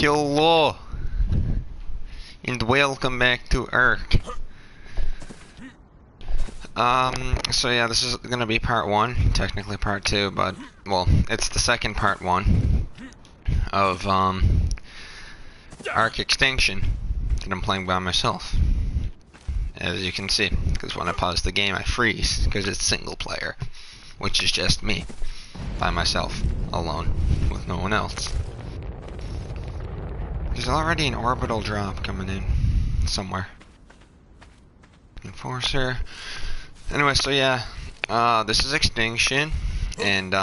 Hello and welcome back to Ark. So yeah, this is gonna be part one, technically part two, but well, it's the second part one of Ark Extinction that I'm playing by myself. As you can see, because when I pause the game I freeze because it's single player, which is just me by myself, alone, with no one else. There's already an orbital drop coming in somewhere. Enforcer. Anyway, so yeah, this is Extinction, and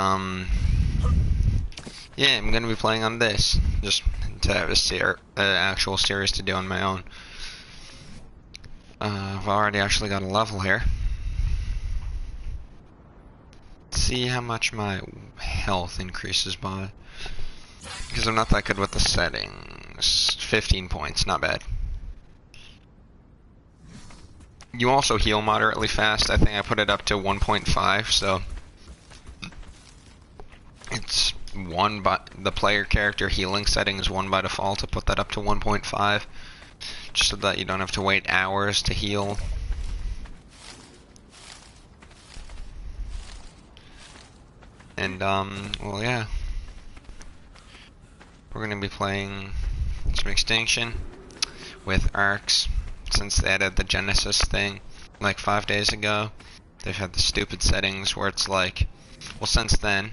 yeah, I'm gonna be playing on this, just to have a actual series to do on my own. I've already actually got a level here. Let's see how much my health increases by, because I'm not that good with the settings. 15 points, not bad. You also heal moderately fast. I think I put it up to 1.5, so it's 1 by the player character healing setting is 1 by default. To put that up to 1.5, just so that you don't have to wait hours to heal. And well, yeah, we're gonna be playing some Extinction with Arks. Since they added the Genesis thing like 5 days ago, they've had the stupid settings where it's like, well, since then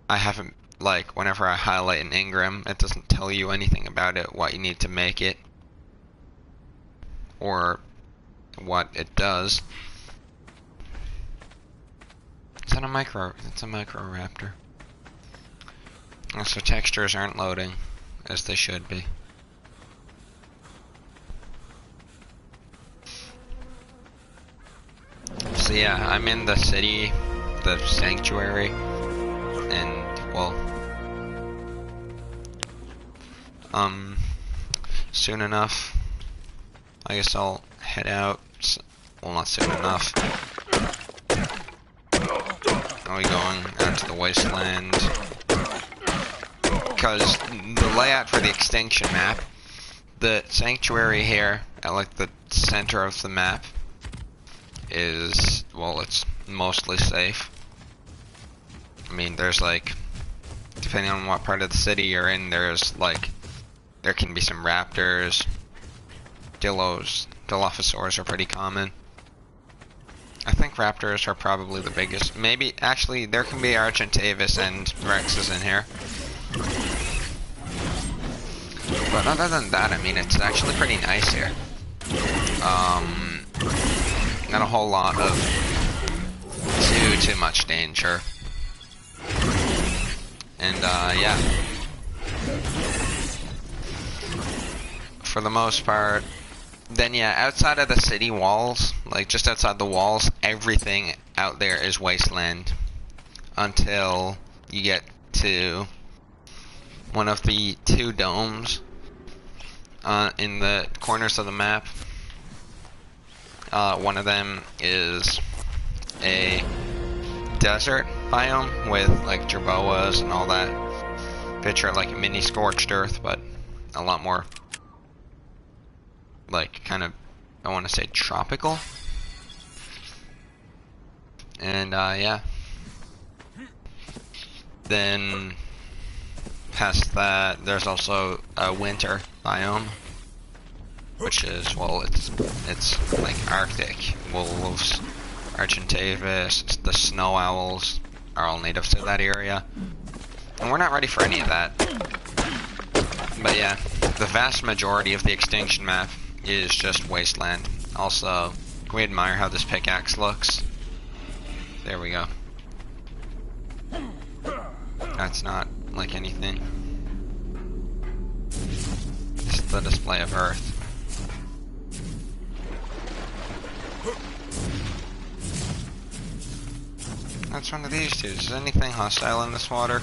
I haven't, like, whenever I highlight an engram, it doesn't tell you anything about it, what you need to make it, or what it does. Is that a micro? It's a Microraptor. So textures aren't loading as they should be. So yeah, I'm in the city, the sanctuary, and well, soon enough, I guess I'll head out. Well, not soon enough. Are we going out to the wasteland? Because the layout for the Extinction map, the sanctuary here at like the center of the map is, well, it's mostly safe. I mean, there's like, depending on what part of the city you're in, there's like, there can be some raptors. Dilophosaurs are pretty common. I think raptors are probably the biggest. Maybe, actually, there can be Argentavis and Rexes in here. But other than that, I mean, it's actually pretty nice here. Not a whole lot of too much danger. And yeah, for the most part. Then yeah, outside of the city walls, like just outside the walls, everything out there is wasteland until you get to one of the 2 domes in the corners of the map. One of them is a desert biome with like jerboas and all that. Picture like a mini scorched earth, but a lot more like kind of, I want to say, tropical. And yeah. Then past that, there's also a winter biome, which is, well, it's like Arctic. Wolves, Argentavis, the snow owls are all native to that area. And we're not ready for any of that. But yeah, the vast majority of the Extinction map is just wasteland. Also, can we admire how this pickaxe looks? There we go. That's not like anything. It's the display of Earth. That's one of these two. Is anything hostile in this water?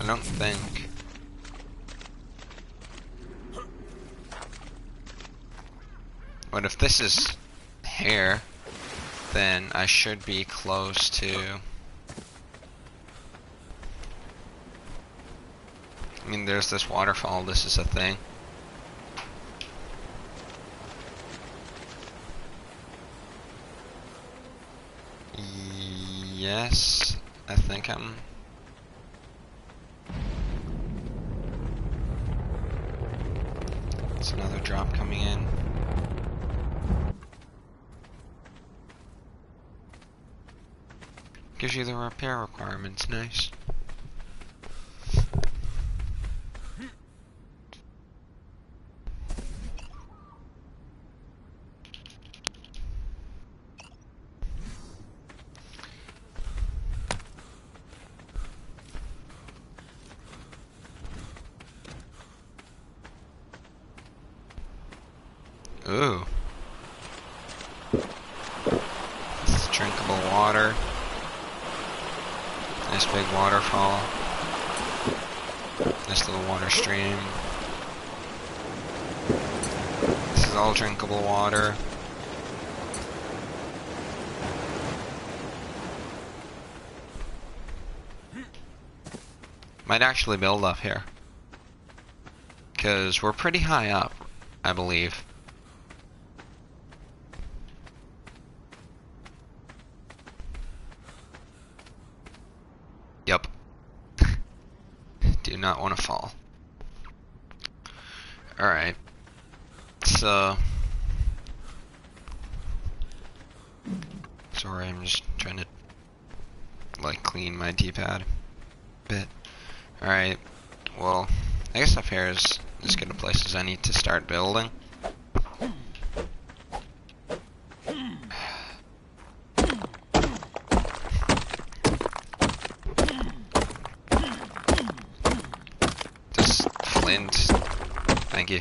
I don't think. But if this is here, then I should be close to I mean, there's this waterfall. This is a thing. Yes, I think I'm... It's another drop coming in. Gives you the repair requirements, nice. Ooh. This is drinkable water. Nice big waterfall. Nice little water stream. This is all drinkable water. Might actually build up here. Because we're pretty high up, I believe. Yup. Do not want to fall. Alright. So... Sorry, I'm just trying to, like, clean my D-pad a bit. Alright. Well, I guess up here is as good a place as any to start building. Flint. Thank you.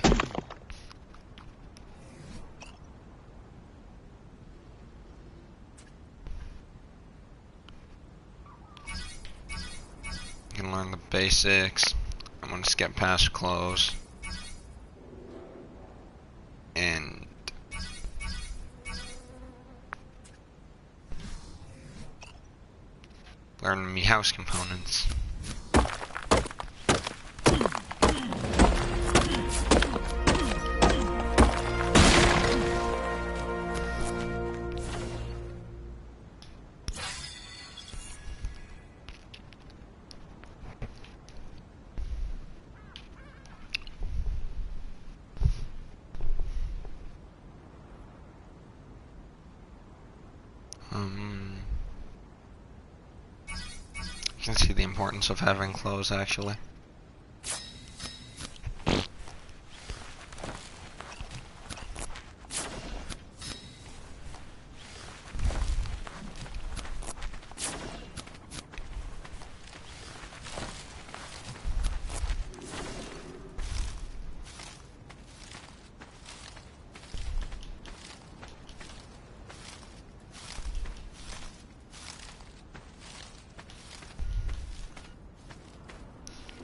You can learn the basics. I'm gonna skip past clothes. And learn me house components. You can see the importance of having clothes, actually.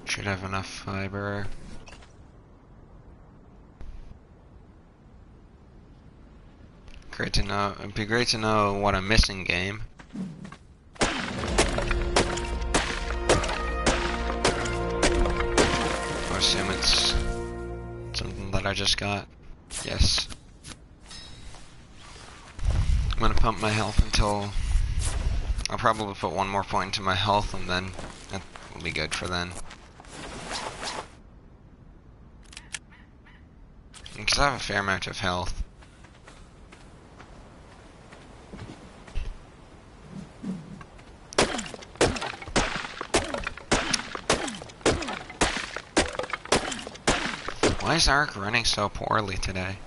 Should have enough fiber. Great to know. It'd be great to know what I'm missing, game. I assume it's something that I just got. Yes. I'm gonna pump my health until... I'll probably put one more point into my health and then that will be good for then. Because I have a fair amount of health. Why is Ark running so poorly today?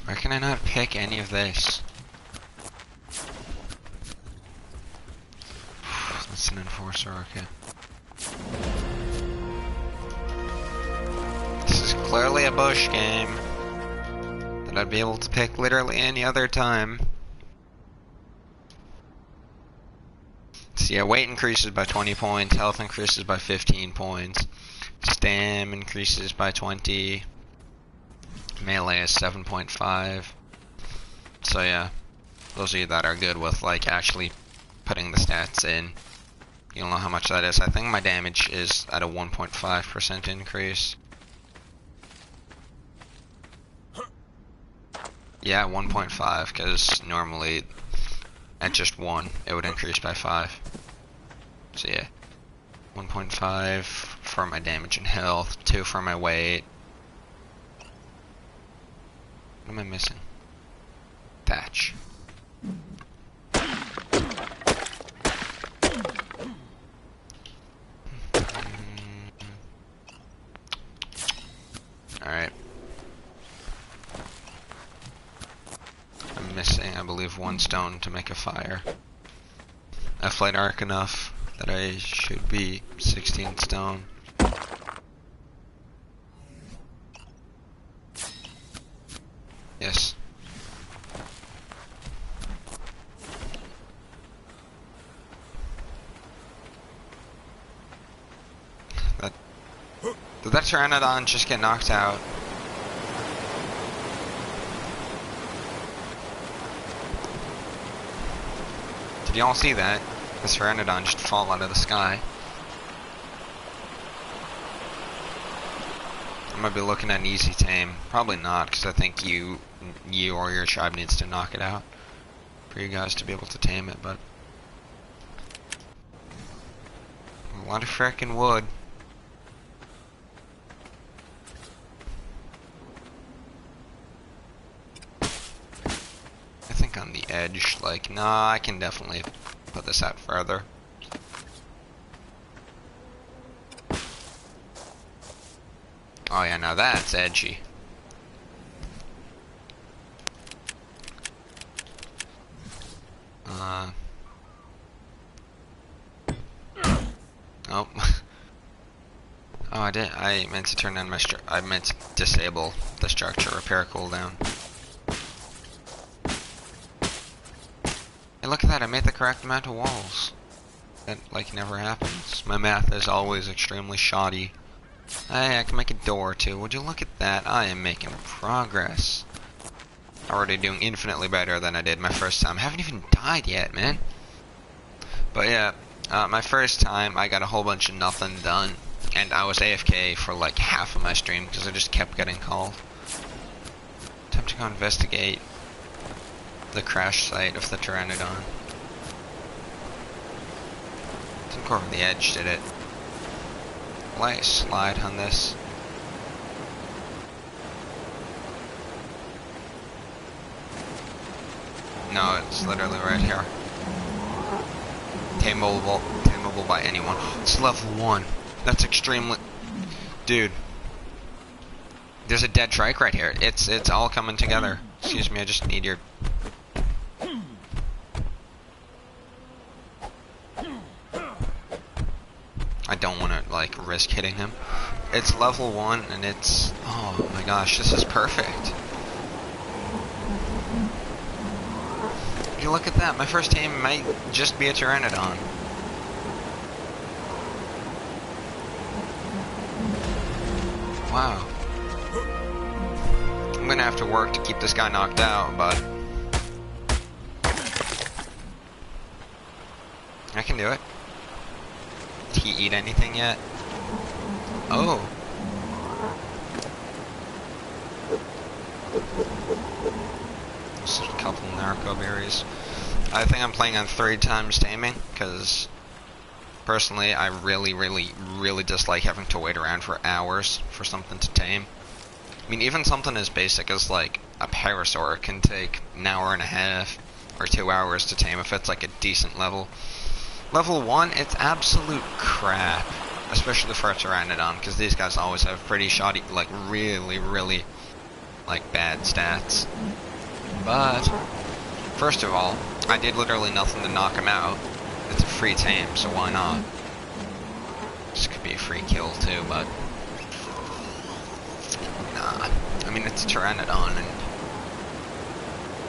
Why can I not pick any of this? It's an enforcer, okay. This is clearly a bush game that I'd be able to pick literally any other time. So yeah, weight increases by 20 points, health increases by 15 points, stam increases by 20, melee is 7.5. So yeah, those of you that are good with like actually putting the stats in, you'll know how much that is. I think my damage is at a 1.5% increase. Yeah, 1.5, because normally at just 1, it would increase by 5. So yeah, 1.5 for my damage and health, 2 for my weight. What am I missing? Thatch. Alright. I'm missing, I believe, 1 stone to make a fire. I played Arc enough that I should be 16 stone. Yes. Did that Pteranodon just get knocked out? Did y'all see that? The Pteranodon just fall out of the sky. I might be looking at an easy tame. Probably not, because I think you or your tribe needs to knock it out for you guys to be able to tame it, but a lot of frickin' wood. I think on the edge, like, nah, I can definitely put this out further. Oh yeah, now that's edgy. Oh. Oh, I meant to turn on my I meant to disable the structure repair cooldown. Hey, look at that, I made the correct amount of walls. That, like, never happens. My math is always extremely shoddy. Hey, I can make a door, too. Would you look at that? I am making progress. Already doing infinitely better than I did my first time. I haven't even died yet, man. But yeah, my first time, I got a whole bunch of nothing done. And I was AFK for, like, half of my stream, because I just kept getting called. Time to go investigate the crash site of the Pteranodon. Didn't go over the edge, did it? Will I slide on this? No, it's literally right here. Tameable by anyone. It's level 1. That's extremely... Dude. There's a dead trike right here. It's all coming together. Excuse me, I just need your... I don't want to, like, risk hitting him. It's level 1, and it's... Oh my gosh, this is perfect. You look at that, my first tame might just be a Pteranodon. Wow. I'm gonna have to work to keep this guy knocked out, but... I can do it. Did he eat anything yet? Oh. Just a couple narco berries. I think I'm playing on 3 times taming, because personally I really dislike having to wait around for hours for something to tame. I mean, even something as basic as like a parasaur can take an hour and a half or 2 hours to tame if it's like a decent level. Level 1, it's absolute crap, especially for a Pteranodon, because these guys always have pretty shoddy, like really like bad stats. But first of all, I did literally nothing to knock him out. It's a free tame, so why not? This could be a free kill too, but nah. I mean, it's a Pteranodon, and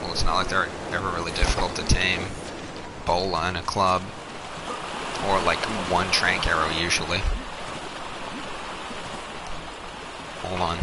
well, it's not like they're ever really difficult to tame. Bola and a club, or like one trank arrow usually. Hold on.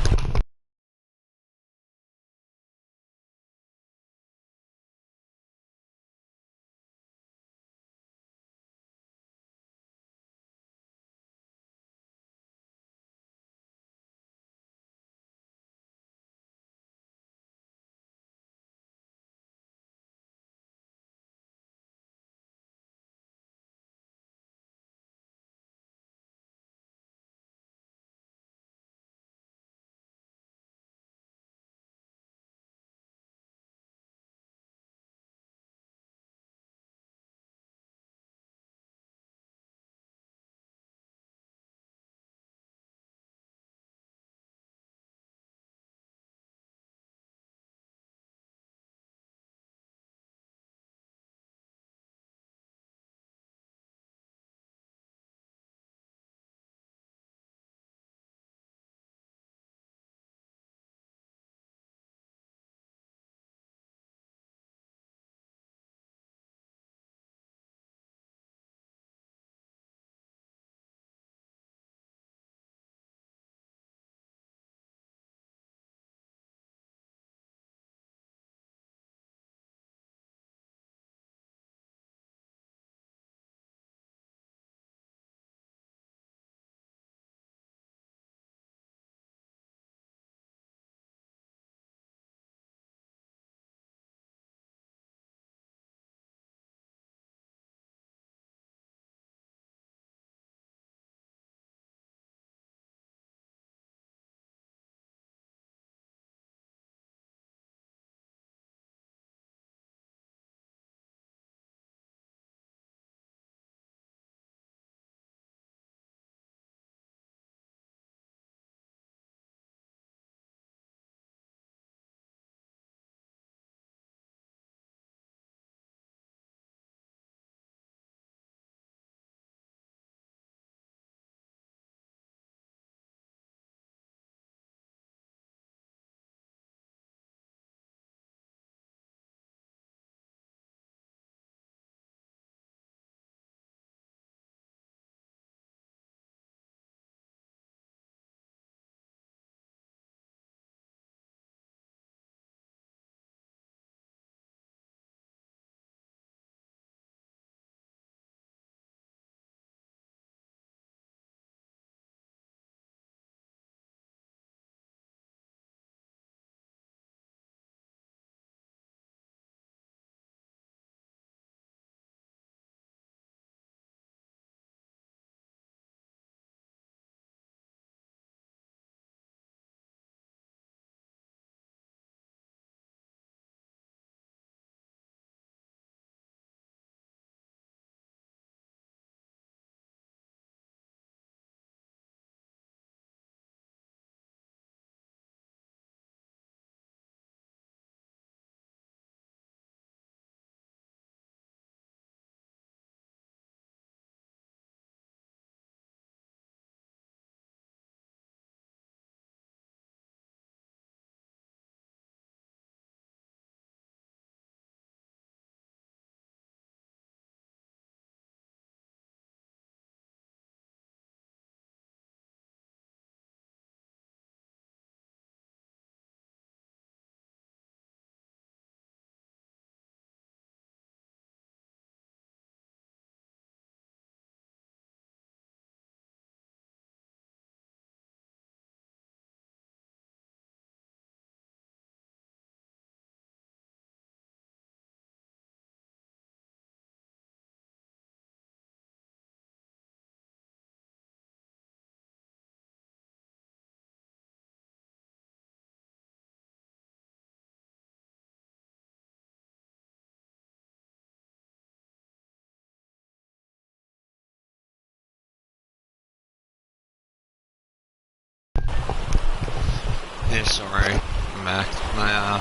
Hey, sorry, I'm back. My,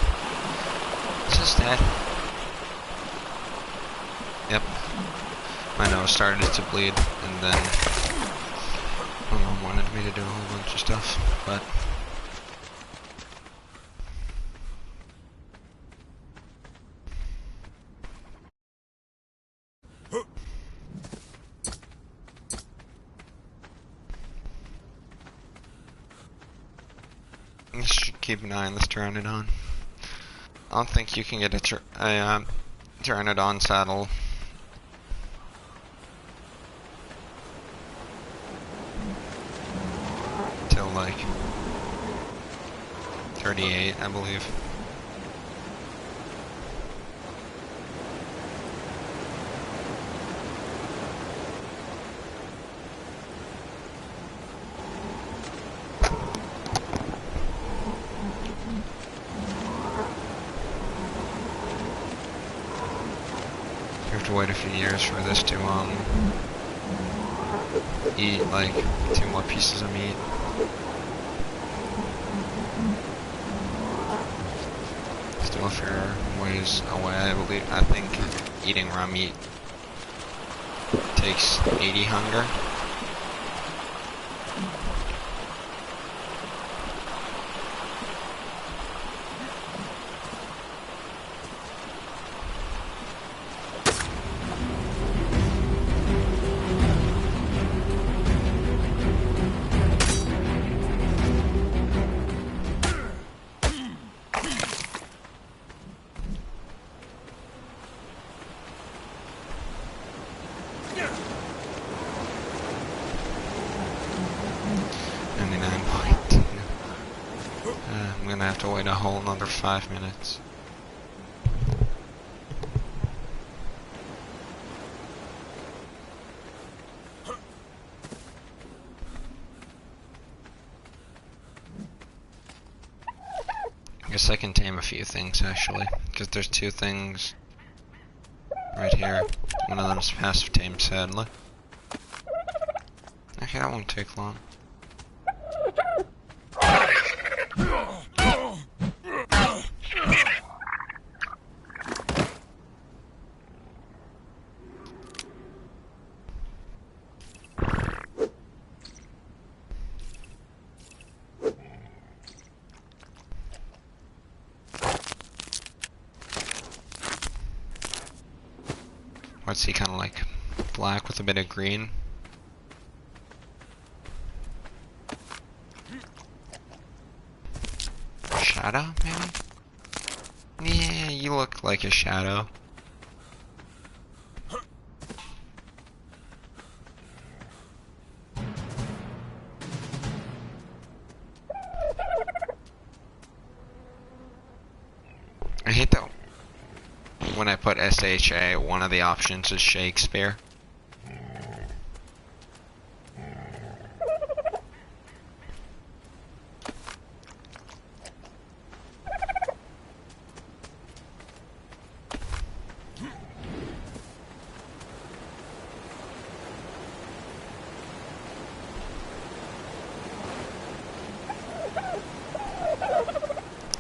is this dead? Yep. My nose started to bleed, and then my mom wanted me to do a whole bunch of stuff, but just keep an eye on this Pteranodon. I don't think you can get a Pteranodon saddle. Till like 38, I believe. You have to wait a few years for this to eat like 2 more pieces of meat. Still a fair ways away, I think eating raw meat takes 80 hunger. I'm gonna have to wait a whole another 5 minutes. I guess I can tame a few things actually, because there's 2 things right here. One of them is passive tame, sadly. Okay, that won't take long. What's he kind of like black with a bit of green? Shadow, maybe? Yeah, you look like a shadow. I hate that when I put SHA, one of the options is Shakespeare.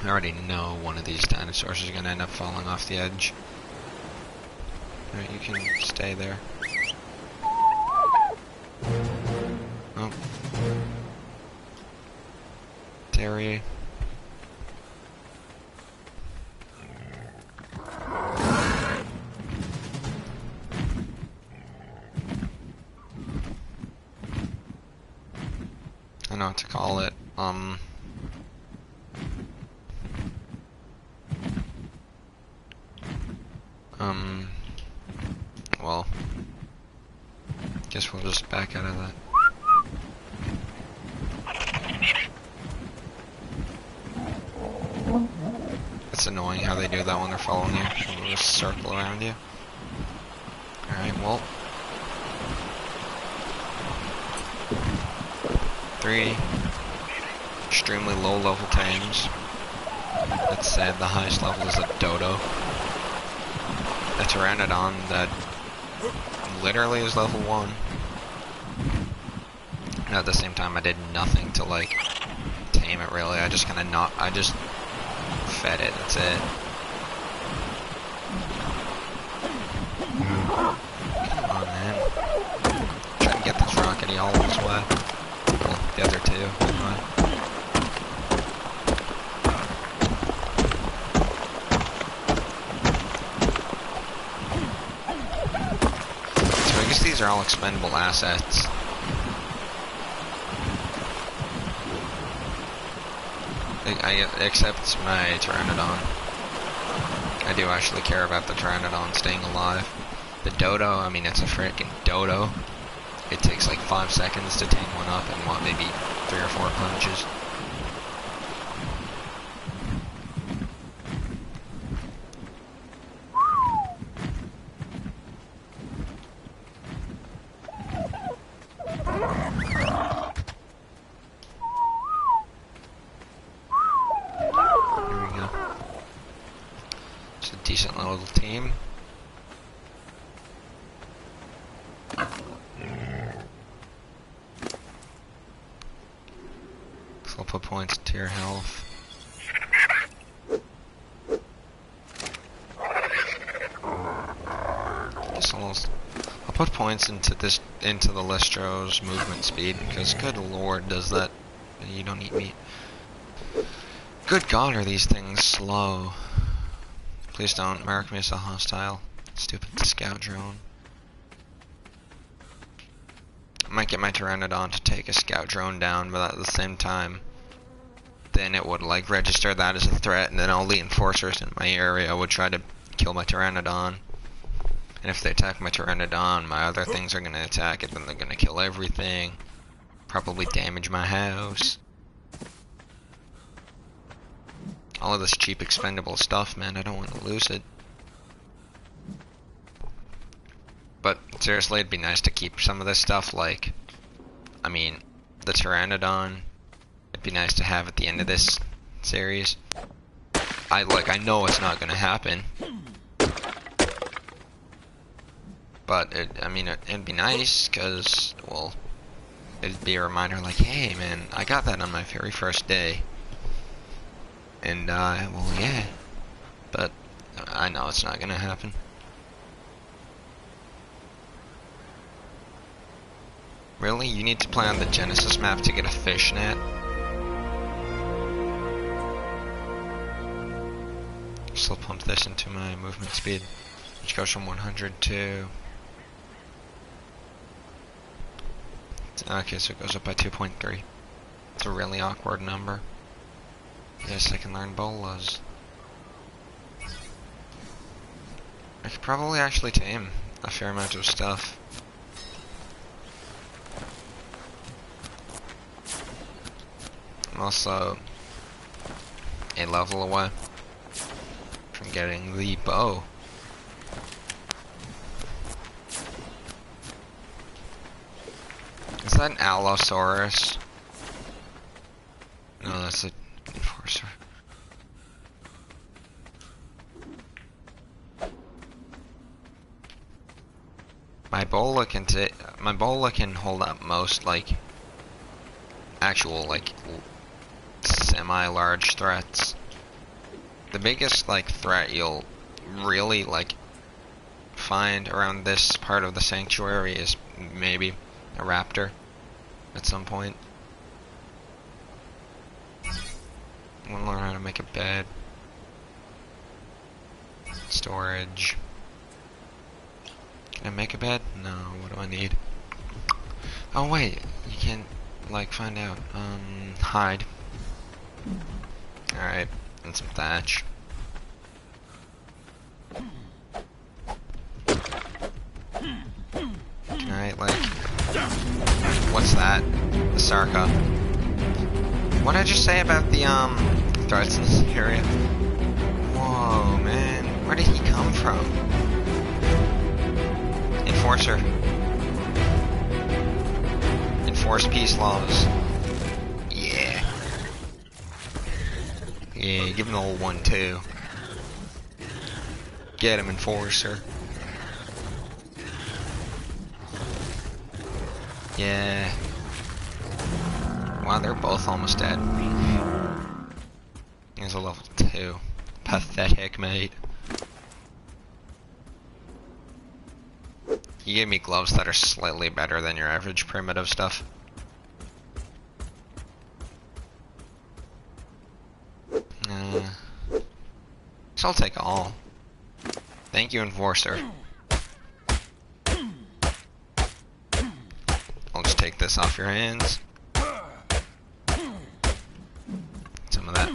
I already know one of these dinosaurs is gonna end up falling off the edge. Alright, you can stay there. Oh. Terry. I know what to call it. Well, guess we'll just back out of that. It's annoying how they do that when they're following you. They'll just circle around you. Alright, well. 3 extremely low level tames. That said, the highest level is a dodo. A pteranodon that literally is level 1. And at the same time, I did nothing to like tame it really. I just kind of I just fed it. That's it. Come on, man. guess these are all expendable assets. Except my Pteranodon. I do actually care about the Pteranodon staying alive. The Dodo, I mean, it's a freaking Dodo. It takes like 5 seconds to tame one up and what, maybe 3 or 4 punches. Decent little team. So I'll put points to your health. I'll put points into the Lestro's movement speed because good lord does that. You don't eat meat. Good god, are these things slow. Please don't mark me as a hostile. Stupid scout drone. I might get my Pteranodon to take a scout drone down, but at the same time, then it would like register that as a threat, and then all the enforcers in my area would try to kill my Pteranodon. And if they attack my Pteranodon, my other things are gonna attack it, then they're gonna kill everything. Probably damage my house. All of this cheap expendable stuff, man, I don't want to lose it. But seriously, it'd be nice to keep some of this stuff, like, I mean, the Pteranodon, it'd be nice to have at the end of this series. I know it's not gonna happen. But, it'd be nice, cause, well, it'd be a reminder like, hey man, I got that on my very first day. And, well, yeah. But, I know it's not gonna happen. Really? You need to play on the Genesis map to get a fishnet? Still pump this into my movement speed, which goes from 100 to... Okay, so it goes up by 2.3. It's a really awkward number. Yes, I can learn bolas. I could probably actually tame a fair amount of stuff. I'm also a level away from getting the bow. Is that an Allosaurus? No, that's a enforcer. My bola can hold up most like actual like semi-large threats. The biggest like threat you'll really like find around this part of the sanctuary is maybe a raptor at some point. I want to learn how to make a bed. Storage. Can I make a bed? No, what do I need? Oh wait, you can like find out. Hide. Alright, and some thatch. Can I like... What's that? The Sarka. What did I just say about the threats in this area? Whoa, man. Where did he come from? Enforcer. Enforce peace laws. Yeah. Yeah, give him the old 1-2. Get him, Enforcer. Yeah. Wow, they're both almost dead. He's a level 2. Pathetic, mate. You gave me gloves that are slightly better than your average primitive stuff. So I'll take all. Thank you, Enforcer. take this off your hands. Some of that.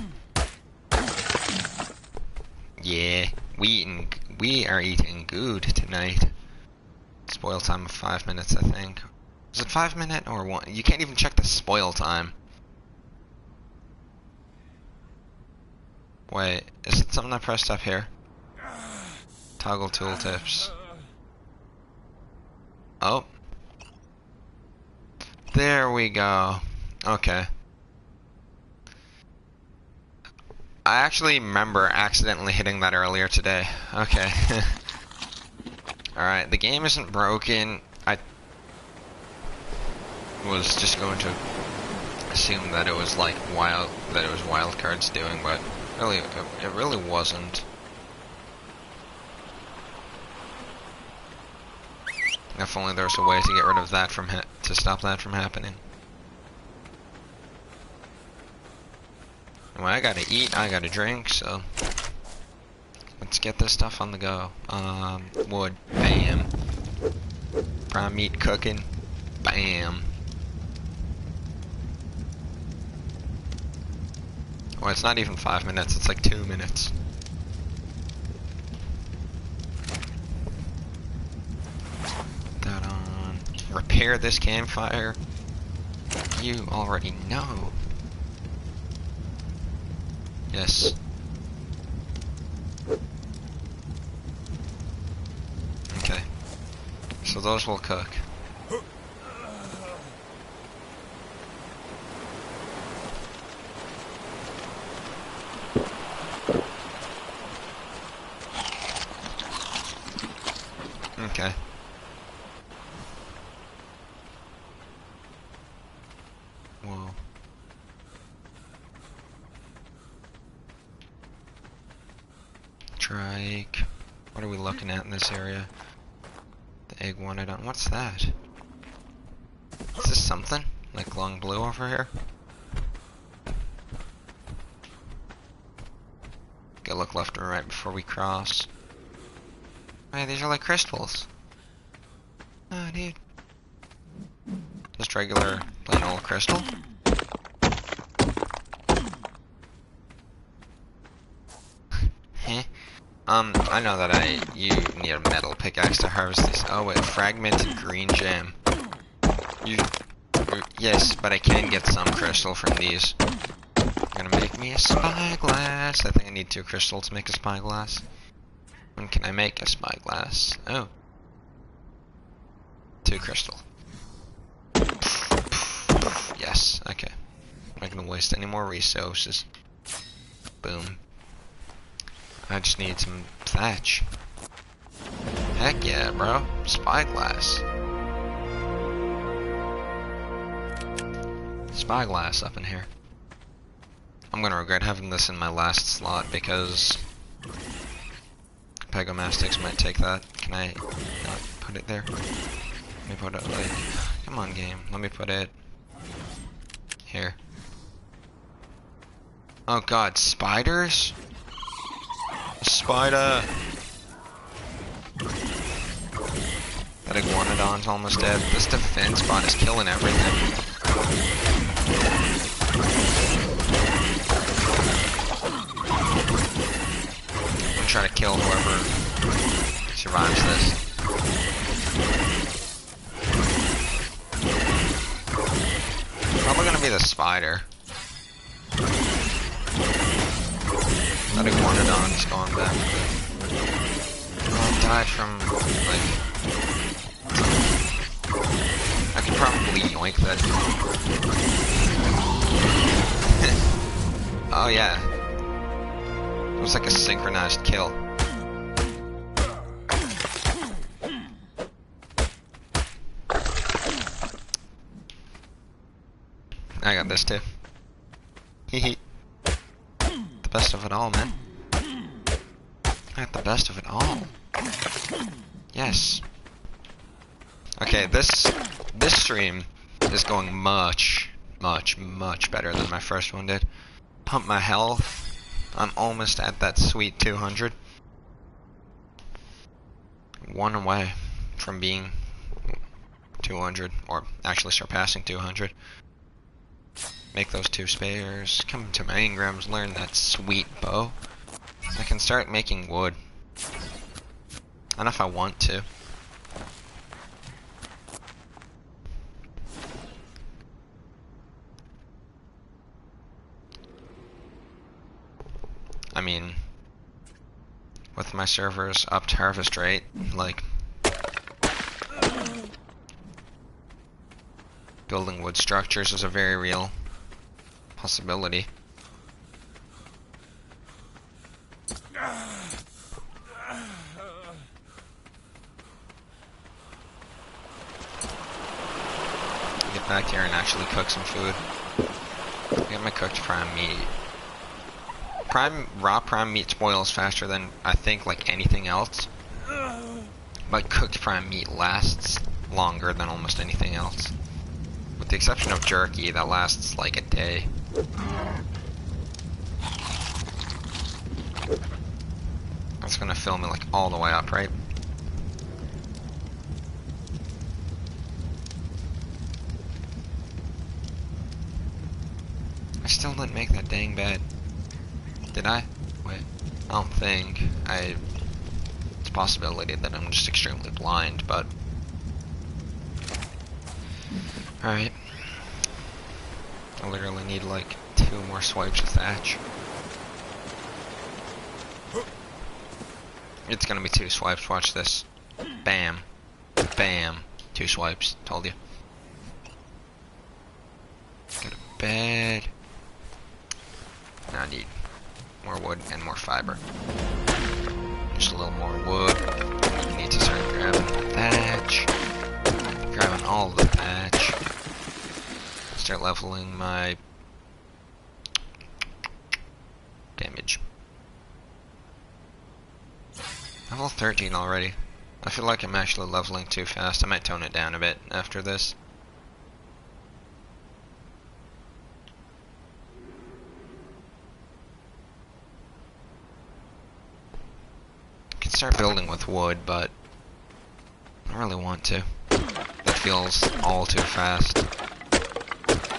Yeah, we are eating good tonight. Spoil time of 5 minutes, I think. Is it 5 minute or 1? You can't even check the spoil time. Wait, is it something I pressed up here? Toggle tooltips. Oh. There we go. Okay. I actually remember accidentally hitting that earlier today. Okay. Alright, the game isn't broken. I was just going to assume that it was like wildcards doing, but really, it really wasn't. If only there was a way to get rid of that to stop that from happening. Well, I gotta eat, I gotta drink, so let's get this stuff on the go. Wood, bam. Prime meat cooking, bam. Well, it's not even 5 minutes, it's like 2 minutes. That on. Repair this campfire. You already know. Yes. Okay. So those will cook. Okay. Whoa. Trike. What are we looking at in this area? The egg one, I don't. What's that? Is this something? Like long blue over here? Gotta look left and right before we cross. Hey, these are like crystals. Oh, dude. Just regular, plain old crystal. Heh. I know that you need a metal pickaxe to harvest these. Oh wait, fragmented green gem. Yes, but I can get some crystal from these. Gonna make me a spyglass. I think I need 2 crystal to make a spyglass. When can I make a spyglass? Oh. 2 crystal. Yes, okay. I'm not gonna waste any more resources. Boom. I just need some thatch. Heck yeah, bro. Spyglass. Spyglass up in here. I'm gonna regret having this in my last slot because Pegomastics might take that. Can I not put it there? Let me put it like... Come on, game. Let me put it... here. Oh god, spiders? A spider! That iguanodon's almost dead. This defense bot is killing everything. I'm gonna try to kill whoever survives this. Probably gonna be the spider. That iguanodon's gone back. Oh, died from, like... I could probably yoink that. Oh yeah. It was like a synchronized kill. I got this too. Hehe. The best of it all, man. I got the best of it all. Yes. Okay, this stream is going much better than my first one did. Pump my health. I'm almost at that sweet 200. One away from being 200, or actually surpassing 200. Make those 2 spares, come to my engrams, learn that sweet bow. I can start making wood. I don't know if I want to. I mean, with my servers up to harvest rate, like, building wood structures is a very real possibility. Get back here and actually cook some food. Get my cooked prime meat. Raw prime meat spoils faster than I think like anything else. But cooked prime meat lasts longer than almost anything else. With the exception of jerky, that lasts like a day. That's gonna fill me like all the way up, right? I still didn't make that dang bed. Did I? Wait. I don't think. It's a possibility that I'm just extremely blind, but... Alright. I literally need like 2 more swipes of thatch. It's gonna be 2 swipes, watch this. Bam. Bam. 2 swipes, told you. Go to bed. Now I need more wood and more fiber. Just a little more wood. I need to start grabbing the thatch. Grabbing all the thatch. Start leveling my damage. Level 13 already. I feel like I'm actually leveling too fast. I might tone it down a bit after this. I can start building with wood, but I don't really want to. That feels all too fast.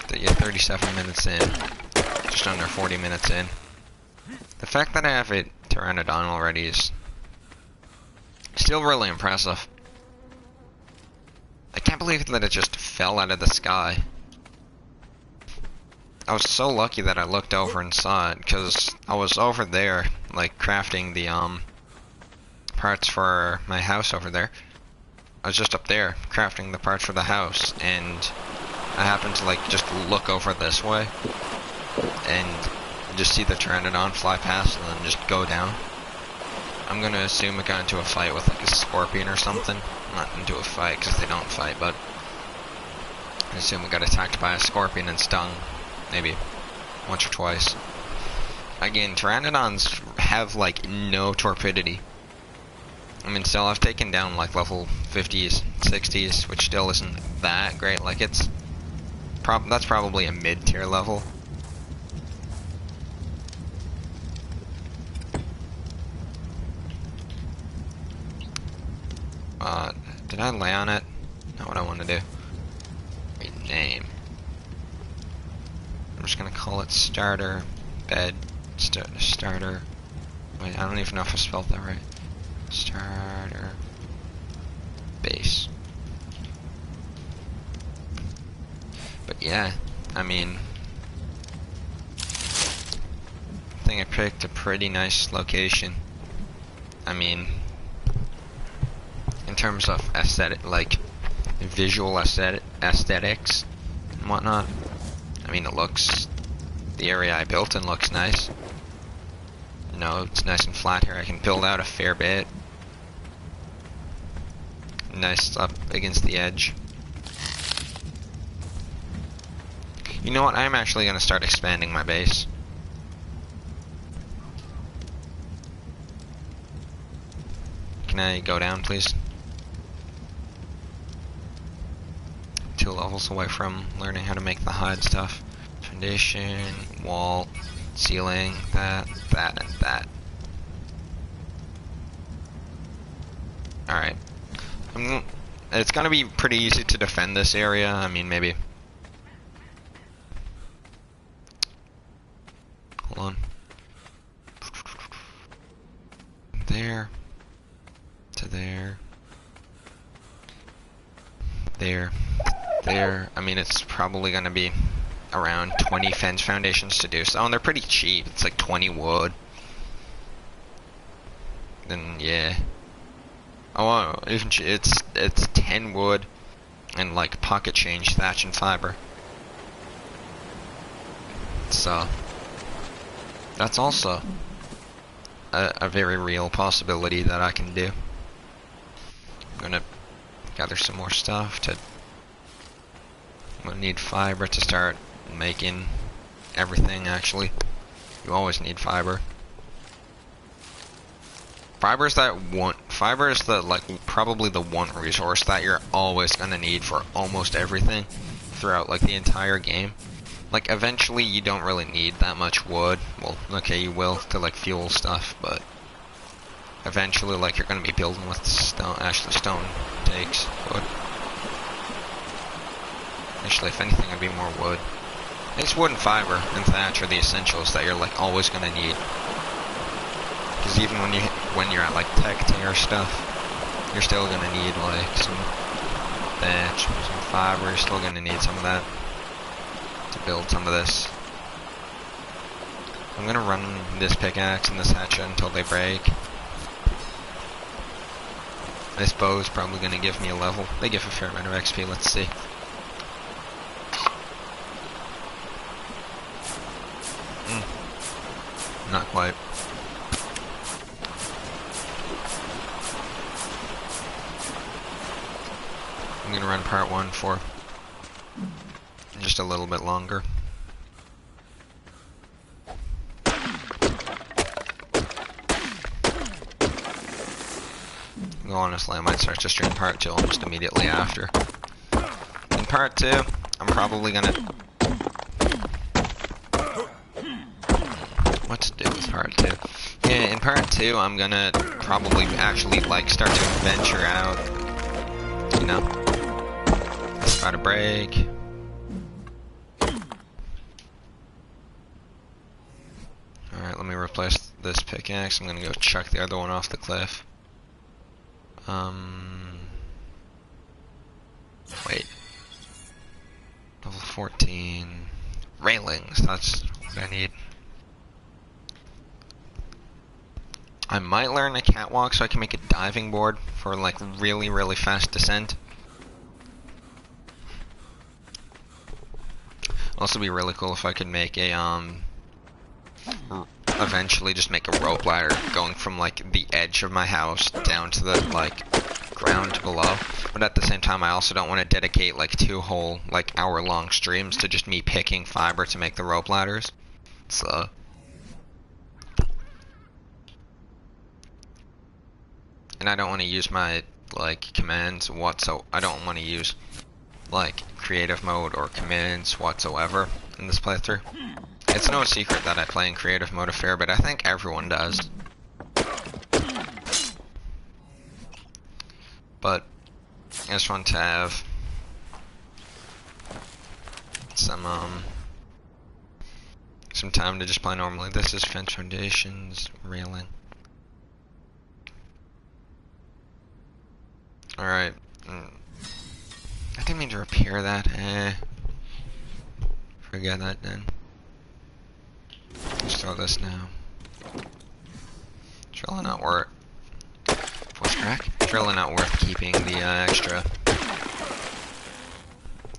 That you're 37 minutes in. Just under 40 minutes in. The fact that I have a Pteranodon already is still really impressive. I can't believe that it just fell out of the sky. I was so lucky that I looked over and saw it, because I was over there, like, crafting the, parts for my house over there. I was just up there, crafting the parts for the house, and I happened to, like, just look over this way, and just see the Pteranodon fly past, and then just go down. I'm gonna assume it got into a fight with, like, a scorpion or something. Not into a fight, because they don't fight, but I assume it got attacked by a scorpion and stung, maybe once or twice. Again, Pteranodons have, like, no torpidity. I mean, still, I've taken down, like, level 50s, 60s, which still isn't that great. Like, it's... that's probably a mid-tier level. Did I lay on it? Not what I want to do. Rename. I'm just gonna call it starter bed. Starter. Wait, I don't even know if I spelled that right. Starter base. But yeah, I mean, I think I picked a pretty nice location. I mean, in terms of aesthetic, like visual aesthetics and whatnot. I mean, it looks, the area I built in looks nice. You know, it's nice and flat here. I can build out a fair bit. Nice up against the edge. You know what? I'm actually going to start expanding my base. Can I go down, please? 2 levels away from learning how to make the hide stuff. Foundation, wall, ceiling, that, and that. Alright. It's gonna be pretty easy to defend this area. I mean, maybe. Hold on. There. To there. There. There. I mean, it's probably gonna be around 20 fence foundations to do so, and they're pretty cheap. It's like 20 wood. Then, yeah. Oh, even it's 10 wood and like pocket change, thatch, and fiber. So that's also a very real possibility that I can do. I'm gonna gather some more stuff to. I'm gonna need fiber to start making everything. Actually, you always need fiber. Fiber is the like probably the one resource that you're always gonna need for almost everything throughout like the entire game. Like eventually you don't really need that much wood. Well, okay, you will to like fuel stuff, but eventually like you're gonna be building with stone. Actually, stone takes wood. Actually, if anything, it'd be more wood. I guess wood and fiber and thatch are the essentials that you're like always gonna need. Because even when you're at like tech tier stuff, you're still gonna need like some thatch, some fiber. You're still gonna need some of that to build some of this. I'm gonna run this pickaxe and this hatchet until they break. This bow is probably gonna give me a level. They give a fair amount of XP. Let's see. Not quite. I'm gonna run part 1 for just a little bit longer. Honestly, I might start to stream part 2 almost immediately after. In part 2, I'm probably gonna... What to do with part 2? Yeah, in part 2, I'm gonna probably actually like start to venture out. You know? Try to break. Alright, let me replace this pickaxe. I'm gonna go chuck the other one off the cliff. Wait. Level 14. Railings, that's what I need. I might learn a catwalk so I can make a diving board for like really, really fast descent. Also be really cool if I could make a, eventually just make a rope ladder going from like the edge of my house down to the like ground below. But at the same time, I also don't want to dedicate like 2 whole like hour-long streams to just me picking fiber to make the rope ladders. So and I don't want to use my like commands I don't want to use like creative mode or commands whatsoever in this playthrough. It's no secret that I play in creative mode a fair bit. I think everyone does. But I just want to have some time to just play normally. This is fence foundations, railing. Alright. I didn't mean to repair that. Forget that then. Let's throw this now. It's really not worth. Voice crack? It's really not worth keeping the extra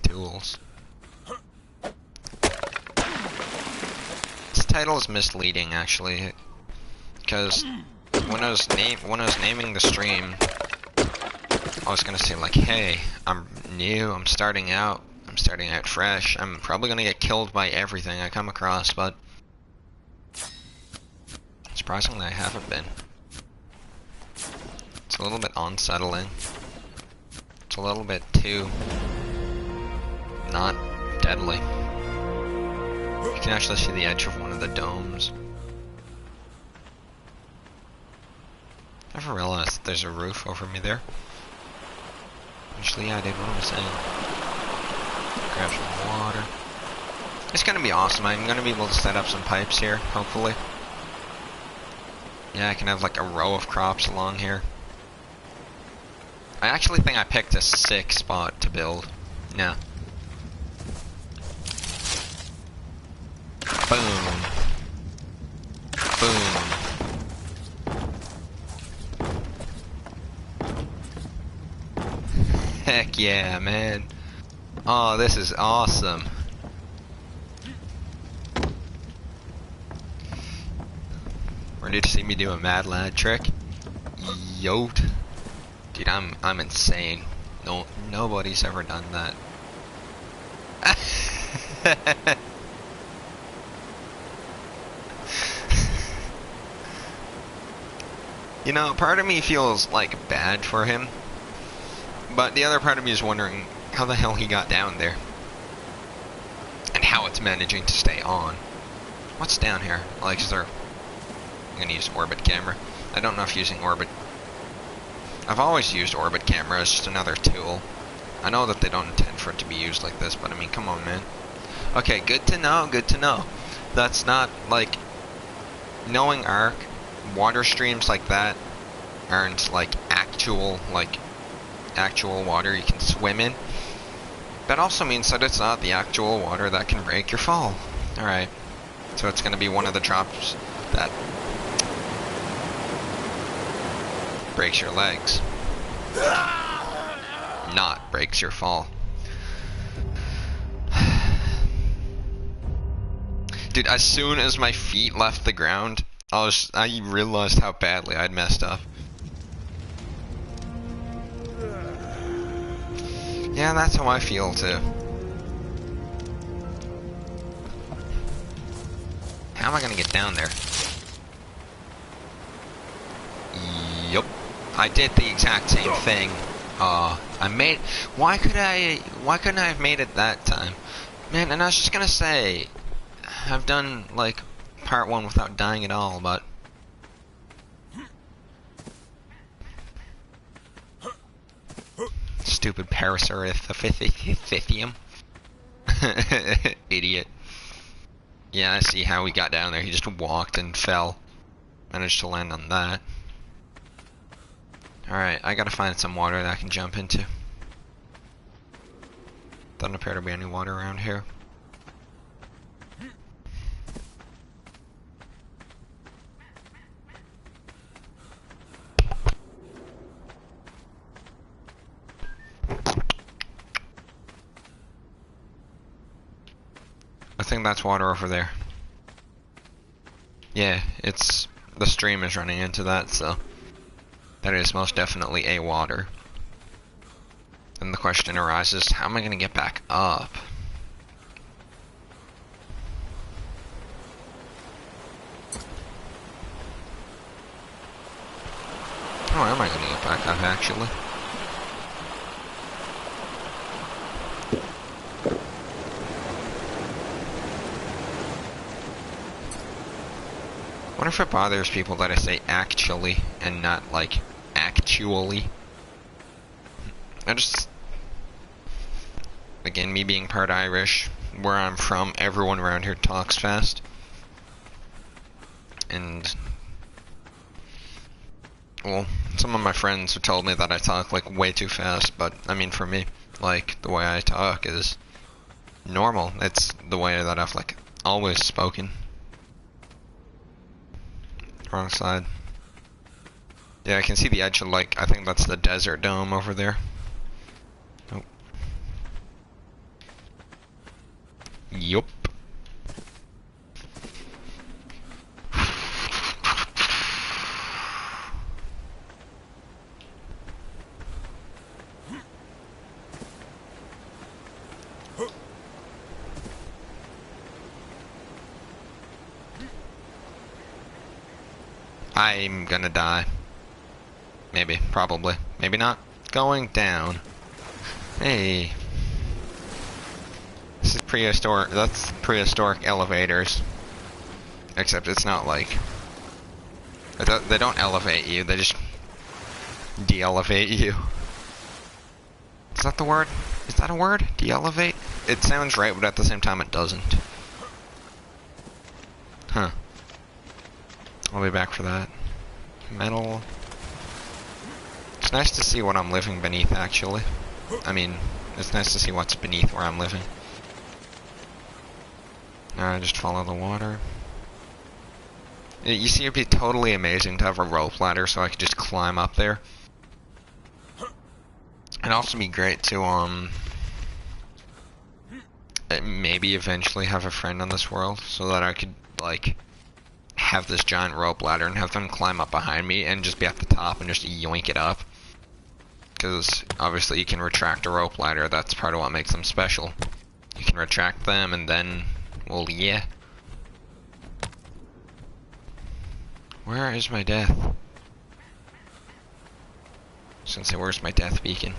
tools. This title is misleading, actually, because when I was naming the stream, I was gonna say like, hey, I'm new, I'm starting out fresh, I'm probably gonna get killed by everything I come across, but surprisingly I haven't been. It's a little bit unsettling. It's a little bit too not deadly. You can actually see the edge of one of the domes. I never realized that there's a roof over me there. Actually, yeah, I did what I was saying. Grab some water. It's gonna be awesome. I'm gonna be able to set up some pipes here, hopefully. Yeah, I can have like a row of crops along here. I actually think I picked a sick spot to build. Yeah. Boom. Boom. Heck yeah, man. Oh, this is awesome. Ready to see me do a mad lad trick? Yote. Dude, I'm insane. Nobody's ever done that. You know, part of me feels like bad for him, but the other part of me is wondering how the hell he got down there and how it's managing to stay on. What's down here? Like, is there? I'm gonna use orbit camera. I don't know if using orbit. I've always used orbit camera as just another tool. I know that they don't intend for it to be used like this, but I mean, come on, man. Okay, good to know. Good to know. That's not like knowing Ark. Water streams like that aren't like actual water you can swim in. That also means that it's not the actual water that can break your fall. Alright. So it's gonna be one of the drops that breaks your legs. Not breaks your fall. Dude, as soon as my feet left the ground, I realized how badly I'd messed up. Yeah, that's how I feel too. How am I gonna get down there? Yup. I did the exact same thing. Why couldn't I have made it that time? Man, and I was just gonna say, I've done like part 1 without dying at all, but stupid Parasaurithithium. Idiot. Yeah, I see how he got down there. He just walked and fell. Managed to land on that. Alright, I gotta find some water that I can jump into. Doesn't appear to be any water around here. I think that's water over there. Yeah, the stream is running into that, so that is most definitely a water. Then the question arises, how am I gonna get back up? How am I gonna get back up, actually? I wonder if it bothers people that I say actually and not like actually. Again, me being part Irish, where I'm from, everyone around here talks fast. And, well, some of my friends have told me that I talk like way too fast, but I mean for me, like, the way I talk is normal. It's the way that I've like always spoken. Wrong side. Yeah, I can see the edge of like, I think that's the desert dome over there. Nope. Yup. I'm gonna die. Maybe, probably, maybe not. Going down. Hey. This is prehistoric, that's prehistoric elevators. Except it's not like... They don't elevate you, they just de-elevate you. Is that the word? Is that a word? De-elevate? It sounds right, but at the same time it doesn't. Huh. I'll be back for that. Metal. It's nice to see what I'm living beneath, actually. I mean, it's nice to see what's beneath where I'm living. Alright, just follow the water. You see, it'd be totally amazing to have a rope ladder so I could just climb up there. It'd also be great to, maybe eventually have a friend on this world so that I could, like, have this giant rope ladder and have them climb up behind me and just be at the top and just yoink it up. Because, obviously, you can retract a rope ladder. That's part of what makes them special. You can retract them and then, well, yeah. Where is my death? Sensei, where's my death beacon?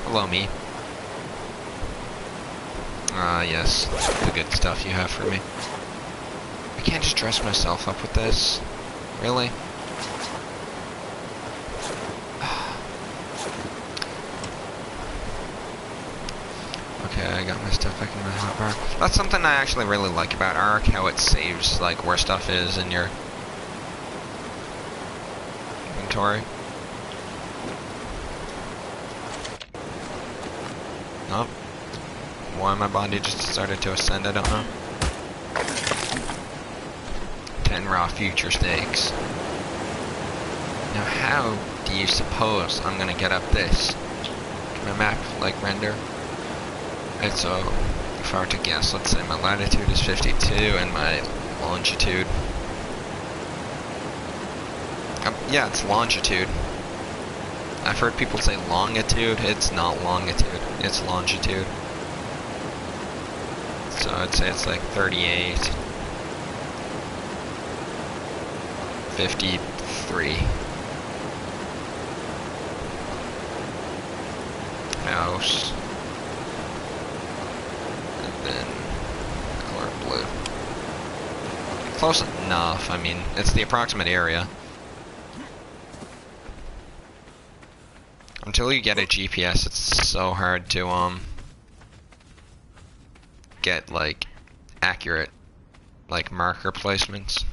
Hello, me. Ah, yes. The good stuff you have for me. I can't just dress myself up with this. Really? Okay, I got my stuff back in my hotbar. That's something I actually really like about Ark, how it saves, like, where stuff is in your inventory. Nope. Why my body just started to ascend, I don't know. 10 raw future steaks. Now how do you suppose I'm gonna get up this? Can my map, like, render? Right, so, if I were to guess, let's say my latitude is 52 and my longitude... yeah, it's longitude. I've heard people say longitude. It's not longitude, it's longitude. So I'd say it's like 38. 53. House. And then color blue. Close enough, I mean, it's the approximate area. Until you get a GPS, it's so hard to, get, like, accurate, like, marker placements.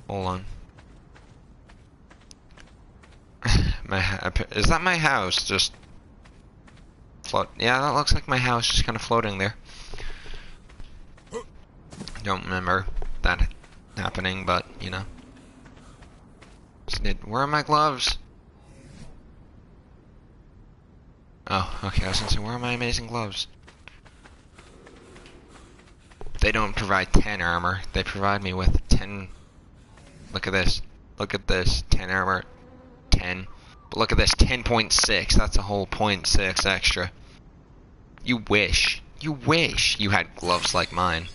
Hold on. Is that my house? Just float. Yeah, that looks like my house, just kind of floating there. Don't remember that happening, but, you know. Where are my gloves? Oh, okay, I was gonna say, where are my amazing gloves? They don't provide 10 armor, they provide me with 10... Look at this. Look at this. 10 armor. 10. But look at this. 10.6. That's a whole 0.6 extra. You wish. You wish you had gloves like mine.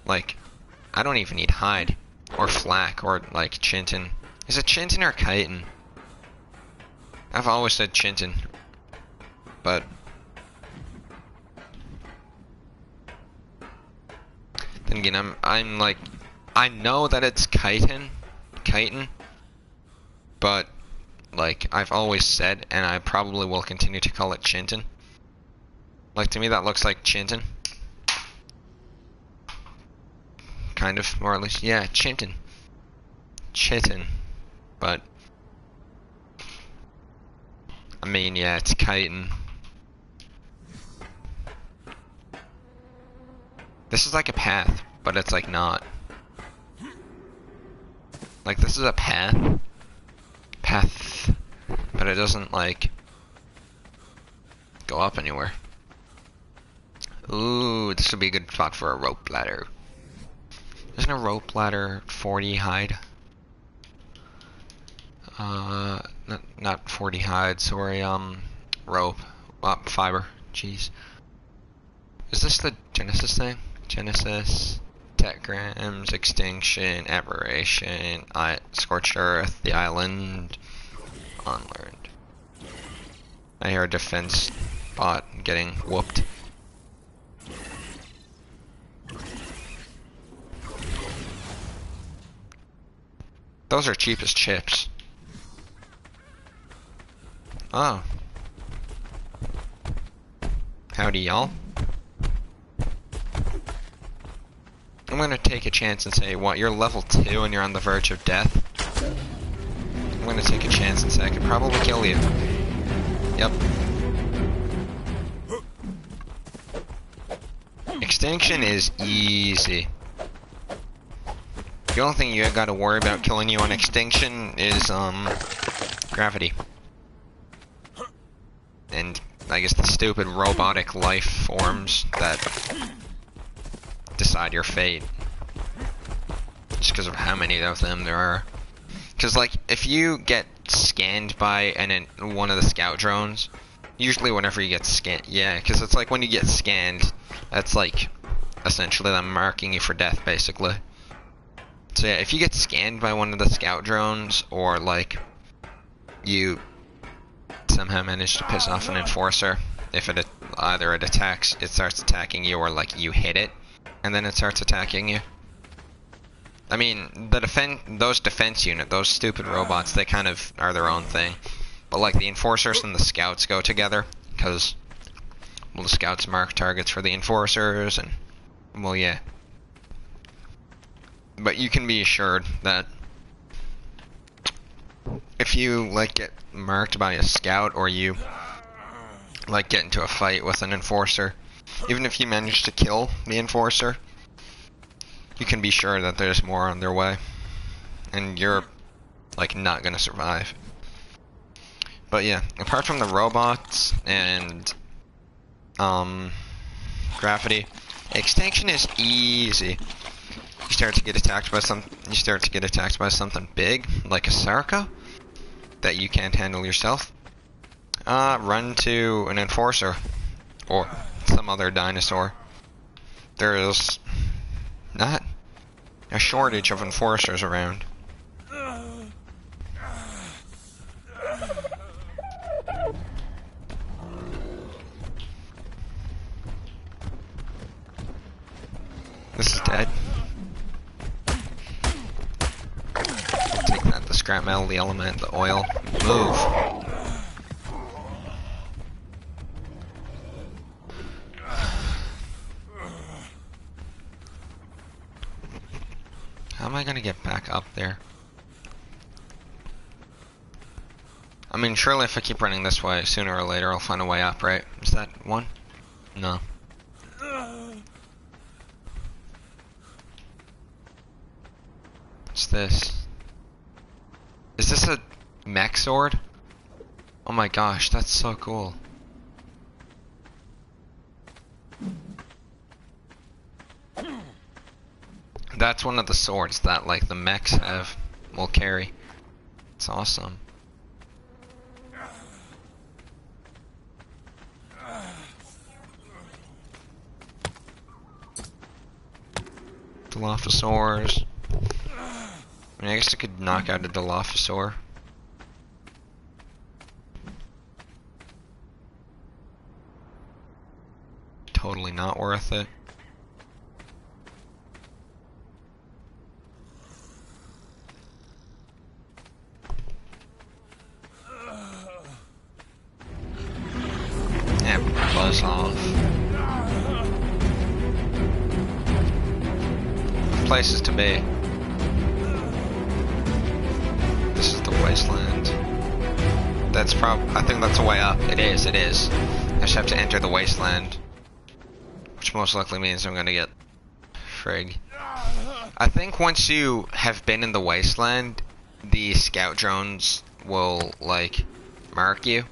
Like, I don't even need hide. Or flak. Or, like, Chinton. Is it Chinton or chitin? I've always said Chinton. But... then again, I'm like, I know that it's chitin, but, like, I've always said, and I probably will continue to call it Chinton. Like, to me that looks like Chinton. Kind of, more or less, yeah, Chinton. Chitin. But, I mean, yeah, it's chitin. This is like a path, but it's like not. Like, this is a path, but it doesn't, like, go up anywhere. Ooh, this would be a good spot for a rope ladder. Isn't a rope ladder 40 hide? Not 40 hide, sorry, rope. Fiber, jeez. Is this the Genesis thing? Genesis, Tetrams, Extinction, Aberration, Scorched Earth, the Island, Unlearned. I hear a defense bot getting whooped. Those are cheap as chips. Oh. Howdy, y'all. I'm gonna take a chance and say, what, you're level 2 and you're on the verge of death? I'm gonna take a chance and say I could probably kill you. Yep. Extinction is easy. The only thing you gotta worry about killing you on extinction is, gravity. And, I guess the stupid robotic life forms that decide your fate. Just because of how many of them there are. Because, like, if you get scanned by one of the scout drones, usually whenever you get scanned, yeah, because it's like when you get scanned, that's like essentially them marking you for death, basically. So yeah, if you get scanned by one of the scout drones, or like you somehow manage to piss off an enforcer, if it either it starts attacking you, or like you hit it and then it starts attacking you. I mean, those defense unit, those stupid robots, they kind of are their own thing. But like the enforcers and the scouts go together, because, well, the scouts mark targets for the enforcers, and, well, yeah. But you can be assured that if you, like, get marked by a scout, or you, like, get into a fight with an enforcer, even if you manage to kill the enforcer, you can be sure that there's more on their way, and you're, like, not gonna survive. But yeah, apart from the robots and, gravity, extinction is easy. You start to get attacked by something big, like a Sarka, that you can't handle yourself. Run to an enforcer, or some other dinosaur. There is not a shortage of enforcers around. This is dead. Take that, the scrap metal, the element, the oil. Move. How am I gonna get back up there? I mean, surely if I keep running this way, sooner or later I'll find a way up, right? Is that one? No. What's this? Is this a mech sword? Oh my gosh, that's so cool. That's one of the swords that, like, the mechs will carry. It's awesome. Dilophosaurs. I mean, I guess I could knock out a Dilophosaur. Totally not worth it. Yeah, buzz off. Places to be. This is the wasteland. I think that's the way up. It is. I just have to enter the wasteland. Which most likely means I'm gonna get frig. I think once you have been in the wasteland, the scout drones will, like, mark you.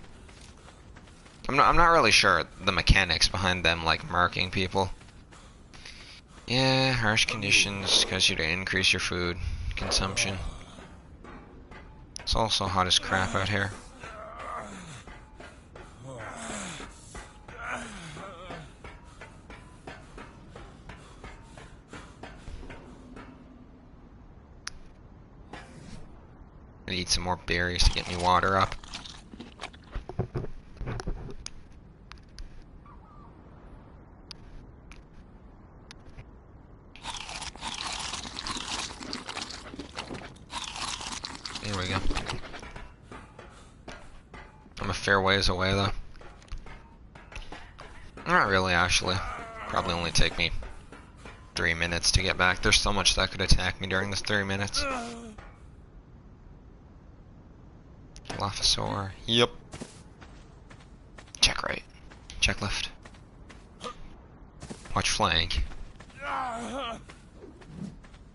I'm not really sure the mechanics behind them, like, marking people. Yeah, harsh conditions cause you to increase your food consumption. It's also hot as crap out here. I need some more berries to get me water up. fair ways away though. Not really, actually. Probably only take me 3 minutes to get back. There's so much that could attack me during this 3 minutes. Dilophosaur. Yep. Check right. Check left. Watch flank.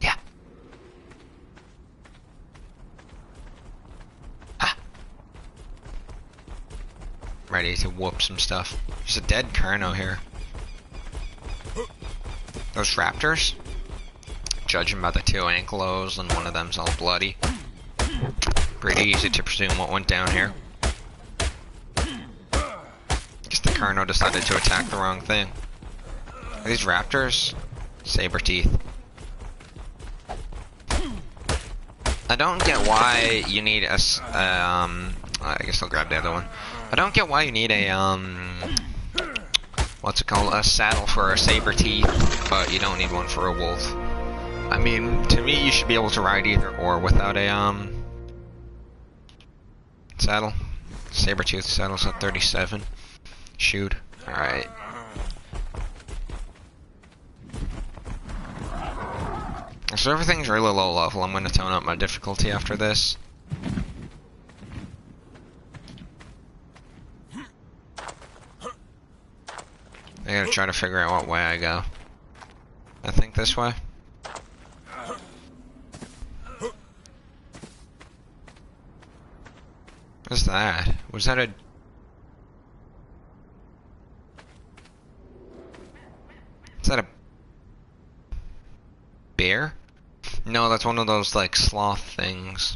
Yeah. Ah. Ready to whoop some stuff. There's a dead Carno here. Those raptors? Judging by the 2 ankylos and one of them's all bloody. Pretty easy to presume what went down here. Guess the Carno decided to attack the wrong thing. Are these raptors? Saber teeth. I don't get why you need a I guess I'll grab the other one. I don't get why you need a what's it called? A saddle for a saber teeth, but you don't need one for a wolf. I mean, to me, you should be able to ride either or without a saddle. Saber-tooth saddle's at 37. Shoot. Alright. So everything's really low level. I'm gonna tone up my difficulty after this. I gotta try to figure out what way I go. I think this way. What's that? Was that a... Is that a... bear? No, that's one of those, like, sloth things.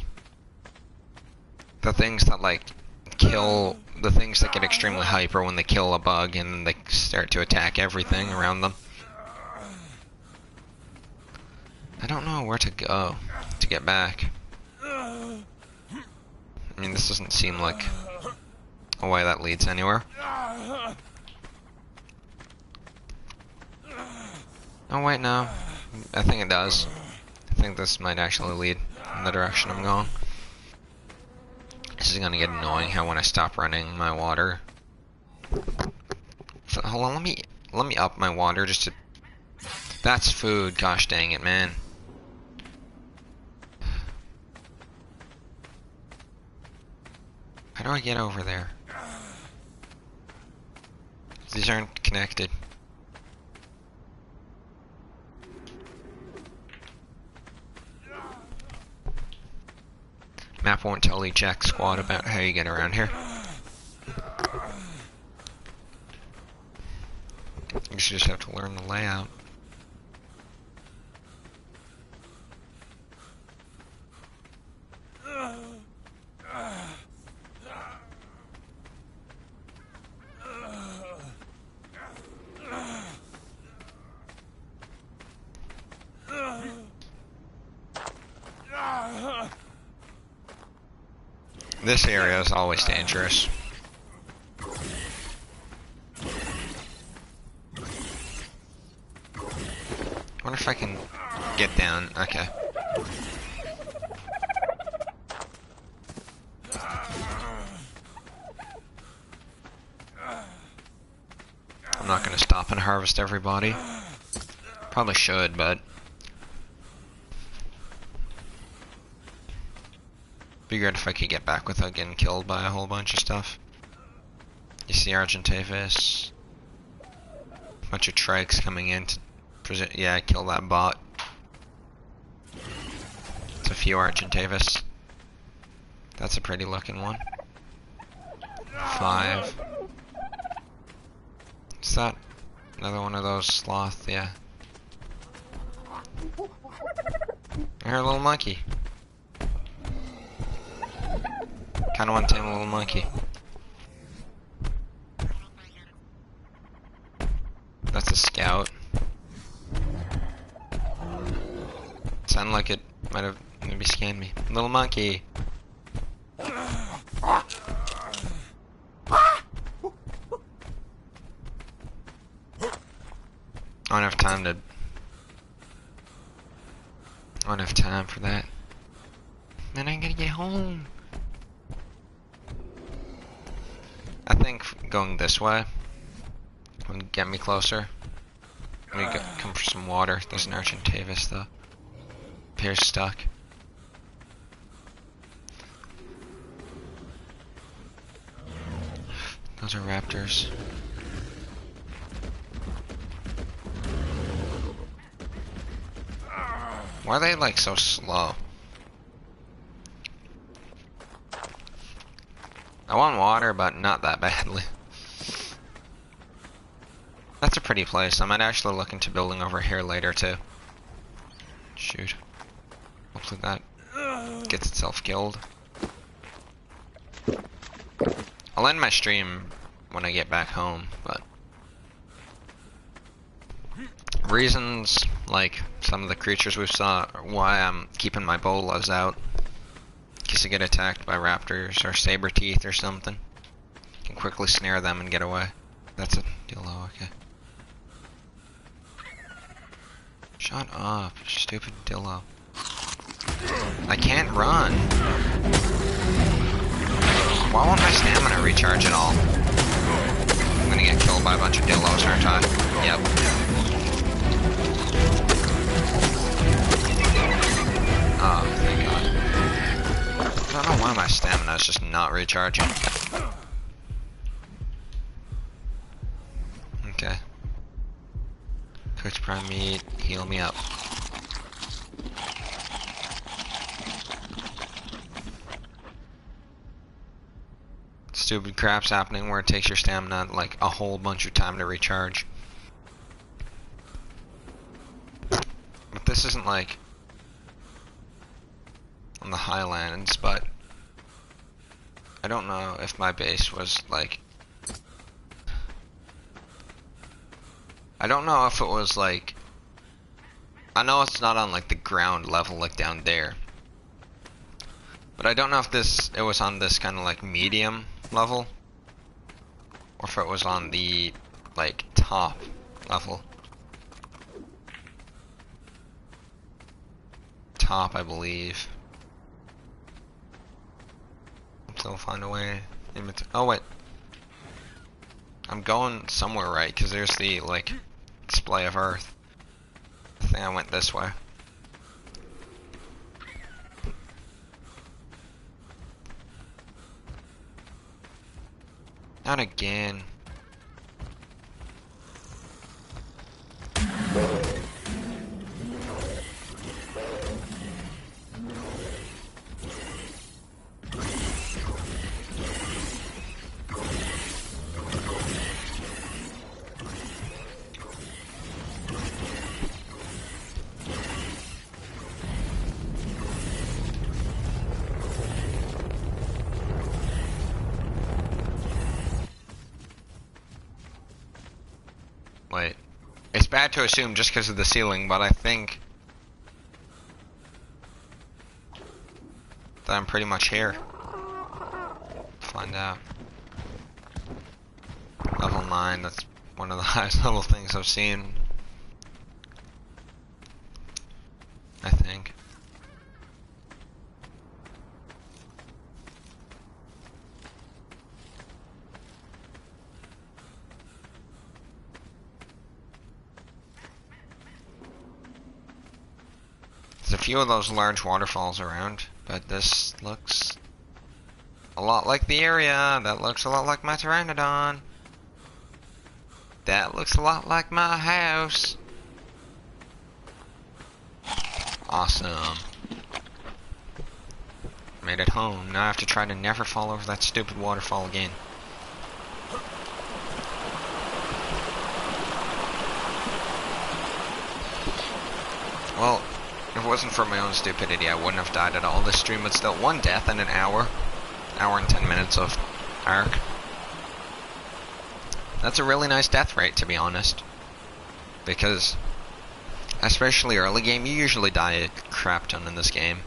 The things that, like, kill... The things that get extremely hyper when they kill a bug and they start to attack everything around them. I don't know where to go to get back. I mean, this doesn't seem like a way that leads anywhere. Oh wait, no. I think it does. I think this might actually lead in the direction I'm going. This is gonna get annoying how when I stop running my water. So, hold on, let me up my water just to... That's food, gosh dang it, man. How do I get over there? These aren't connected. Map won't tell each X squad about how you get around here. You should just have to learn the layout. This area is always dangerous. I wonder if I can get down. Okay. I'm not gonna stop and harvest everybody. Probably should, but be great if I could get back without getting killed by a whole bunch of stuff. You see Argentavis. Bunch of trikes coming in to present. Yeah, kill that bot. It's a few Argentavis. That's a pretty looking one. 5. Is that another one of those sloth? Yeah. You're a little monkey. Kinda want to tame a little monkey. That's a scout. Sounded like it might have maybe scanned me. Little monkey. I don't have time to... I don't have time for that. Man, I gotta get home. I think going this way would get me closer. Let me come for some water. There's an Argentavis though. Appears stuck. Those are raptors. Why are they like so slow? I want water, but not that badly. That's a pretty place. I might actually look into building over here later too. Shoot. Hopefully that gets itself killed. I'll end my stream when I get back home, but reasons like some of the creatures we saw are why I'm keeping my bolas out. In case I get attacked by raptors or saber teeth or something. I can quickly snare them and get away. That's a dillo, okay. Shut up, stupid dillo. I can't run. Why won't my stamina recharge at all? I'm gonna get killed by a bunch of dillos, aren't I? Yep. Oh, thank God. I don't know why my stamina is just not recharging. Okay. Cooked prime meat, heal me up. Stupid crap's happening where it takes your stamina like a whole bunch of time to recharge. But this isn't like on the highlands, but I don't know if my base was like, I don't know if it was like, I know it's not on like the ground level like down there, but I don't know if it was on this kind of like medium level or if it was on the like top level. Top, I believe. Hopefully we'll find a way. Oh wait, I'm going somewhere right because there's the like display of Earth. I think I went this way. Not again. Wait. It's bad to assume just because of the ceiling, but I think that I'm pretty much here. Find out. Level 9, that's one of the highest level things I've seen. I think. There's a few of those large waterfalls around, but this looks a lot like the area. That looks a lot like my Pteranodon. That looks a lot like my house. Awesome. Made it home. Now I have to try to never fall over that stupid waterfall again. Well, if it wasn't for my own stupidity, I wouldn't have died at all. This stream would still 1 death in an hour and 10 minutes of arc. That's a really nice death rate, to be honest. Because, especially early game, you usually die a crap ton in this game.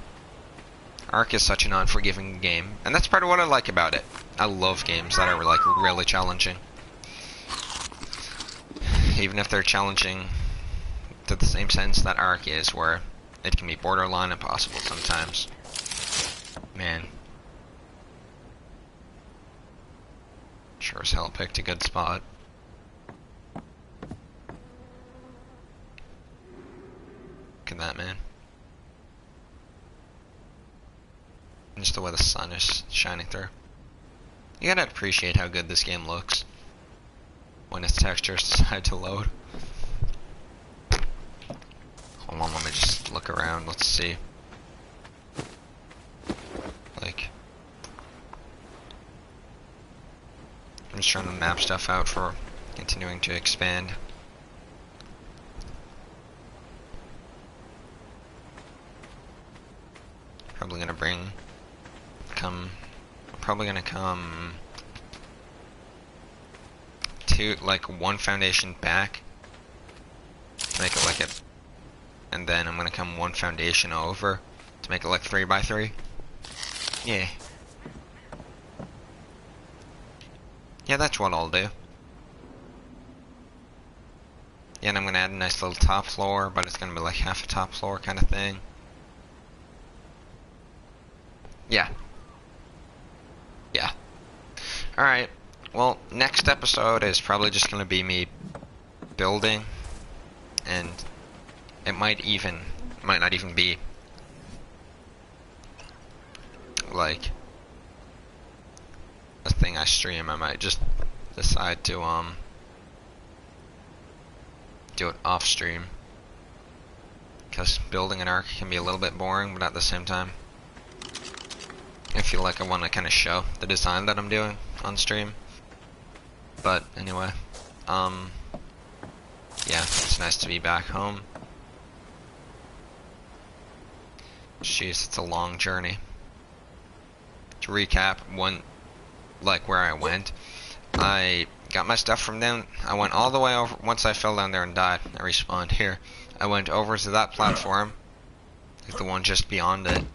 Arc is such an unforgiving game, and that's part of what I like about it. I love games that are like really challenging. Even if they're challenging to the same sense that Arc is, where it can be borderline impossible sometimes. Man. Sure as hell picked a good spot. Look at that, man. Just the way the sun is shining through. You gotta appreciate how good this game looks when its textures decide to load. Hold on, let me just look around, let's see. Like, I'm just trying to map stuff out for continuing to expand. Probably gonna come to like one foundation back to make it like a, and then I'm gonna come one foundation over to make it like 3x3. Yeah. Yeah, that's what I'll do. Yeah, and I'm gonna add a nice little top floor, but it's gonna be like half a top floor kind of thing. Yeah. Yeah. Alright. Well, next episode is probably just gonna be me building, and it might not even be like a thing I stream. I might just decide to do it off stream, because building an arc can be a little bit boring, but at the same time I feel like I want to kind of show the design that I'm doing on stream. But anyway, yeah, it's nice to be back home. Jeez, it's a long journey. To recap, where I went, I got my stuff from them. I went all the way over. Once I fell down there and died, I respawned here. I went over to that platform, like the one just beyond it,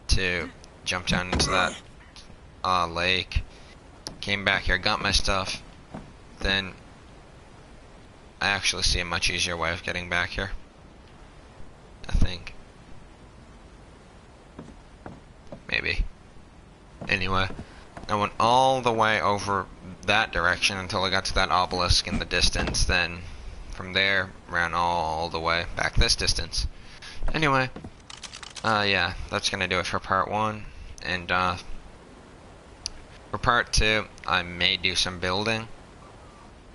to jump down into that lake. Came back here, got my stuff. Then I actually see a much easier way of getting back here, I think. Maybe. Anyway, I went all the way over that direction until I got to that obelisk in the distance. Then from there, ran all the way back this distance. Anyway, yeah, that's gonna do it for part 1. And for part 2, I may do some building,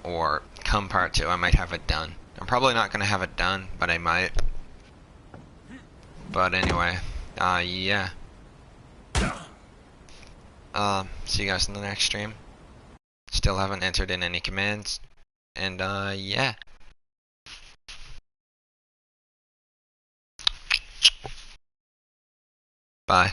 or come part 2, I might have it done. I'm probably not gonna have it done, but I might. But anyway, yeah. See you guys in the next stream. Still haven't entered in any commands. And, yeah. Bye.